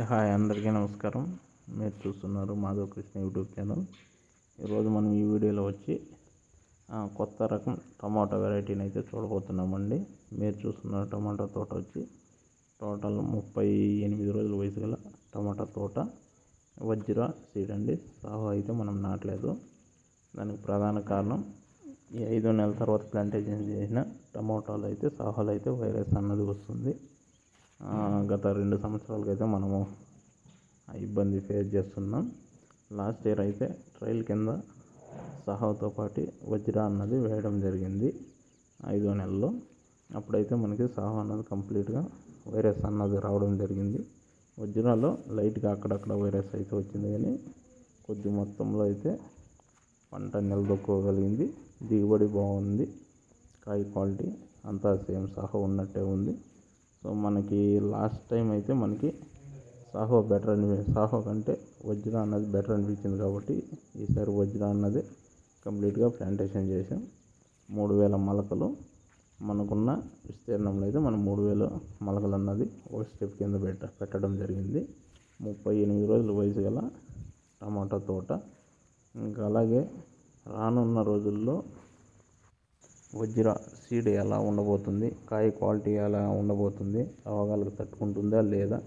Hi అందరికీ నమస్కారం. మీరు చూస్తున్నారు మాధవ్ కృష్ణ యూట్యూబ్ ఛానల్. ఈరోజు మనం ఈ వీడియోలో వచ్చి కొత్త రకం టమాటో వెరైటీని అయితే చూడబోతున్నామండి. మీరు చూస్తున్న టమాటో తోట వచ్చి టోటల్ 38 రోజుల వయసు గల టమాటా తోట. వజ్రా సీడ్ అండి. సాహో అయితే మనం నాటలేదు. దానికి ప్రధాన కారణం ఈ 5 నెలల తర్వాత ప్లాంటేషన్ చేసిన టమాటాలు అయితే సాహోలు అయితే వైరస్ అన్నది వస్తుంది. గత 2 సంవత్సరాలకి అయితే మనము ఇబ్బంది ఫేస్ చేస్తున్నాం. లాస్ట్ ఇయర్ అయితే ట్రయల్ కింద సాహోతో పాటు వజ్రా అన్నది వేయడం జరిగింది 5 నెలల్లో. అప్పుడైతే మనకి సాహో అన్నది కంప్లీట్గా వైరస్ అన్నది రావడం జరిగింది. వజ్రాలో లైట్గా అక్కడక్కడ వైరస్ అయితే వచ్చింది, కానీ కొద్ది మొత్తంలో అయితే పంట నిలదొక్కోగలిగింది. దిగుబడి బాగుంది. కాయ క్వాలిటీ అంతా సేమ్ సాహో ఉన్నట్టే ఉంది. సో మనకి లాస్ట్ టైం అయితే మనకి సాహో కంటే వజ్రా అన్నది బెటర్ అనిపించింది, కాబట్టి ఈసారి వజ్రా అన్నది కంప్లీట్గా ప్లాంటేషన్ చేసాం. 3000 మొలకలు మనకున్న విస్తీర్ణంలో అయితే మనం 3000 మొలకలు అన్నది ఒక స్టెప్ కింద పెట్టడం జరిగింది. 38 రోజుల వయసు గల టమాటా తోట. ఇంకా అలాగే రానున్న రోజుల్లో వజ్రా సీడ్ ఎలా ఉండబోతుంది, కాయ క్వాలిటీ ఎలా ఉండబోతుంది, రోగాలకు తట్టుకుంటుందా లేదా,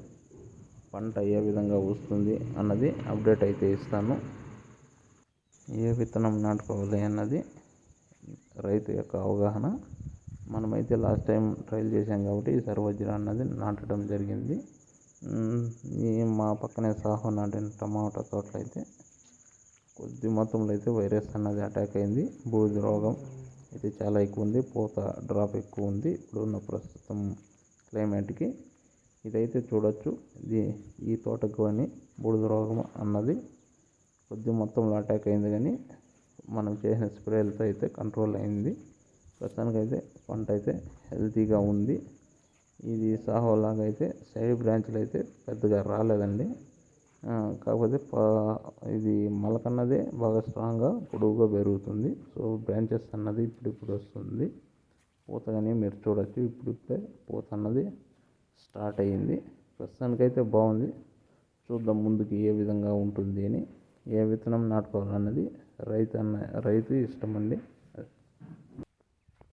పంట ఏ విధంగా వస్తుంది అన్నది అప్డేట్ అయితే ఇస్తాను. ఏ విత్తనం నాటుకోవాలి అన్నది రైతు యొక్క అవగాహన. మనమైతే లాస్ట్ టైం ట్రయల్ చేసాం కాబట్టి ఈసారి వజ్రా అన్నది నాటడం జరిగింది. మా పక్కనే సాహో నాటిన టమాటా తోటలో అయితే కొద్ది మొత్తంలో అయితే వైరస్ అన్నది అటాక్ అయింది. బూడిద రోగం అయితే చాలా ఎక్కువ ఉంది. పూత డ్రాప్ ఎక్కువ ఉంది ఇప్పుడున్న ప్రస్తుతం క్లైమేట్కి. ఇదైతే చూడొచ్చు. ఈ తోటకు అని బూడిద రోగం అన్నది కొద్ది మొత్తంలో అటాక్ అయింది, కానీ మనం చేసిన స్ప్రేలతో అయితే కంట్రోల్ అయింది. ప్రస్తుతానికైతే పంట అయితే హెల్తీగా ఉంది. ఇది సాహో లాగా అయితే సైడ్ బ్రాంచ్లు అయితే పెద్దగా రాలేదండి. కాకపోతే ఇది మొలక అన్నదే బాగా స్ట్రాంగ్గా పొడవుగా పెరుగుతుంది. సో బ్రాంచెస్ అన్నది ఇప్పుడు వస్తుంది. పూత కానీ మీరు చూడొచ్చు, ఇప్పుడిప్పుడే పూత అన్నది స్టార్ట్ అయ్యింది. ప్రస్తుతానికైతే బాగుంది. చూద్దాం ముందుకు ఏ విధంగా ఉంటుంది అని. ఏ విత్తనం నాటుకోవాలన్నది రైతు ఇష్టం అండి.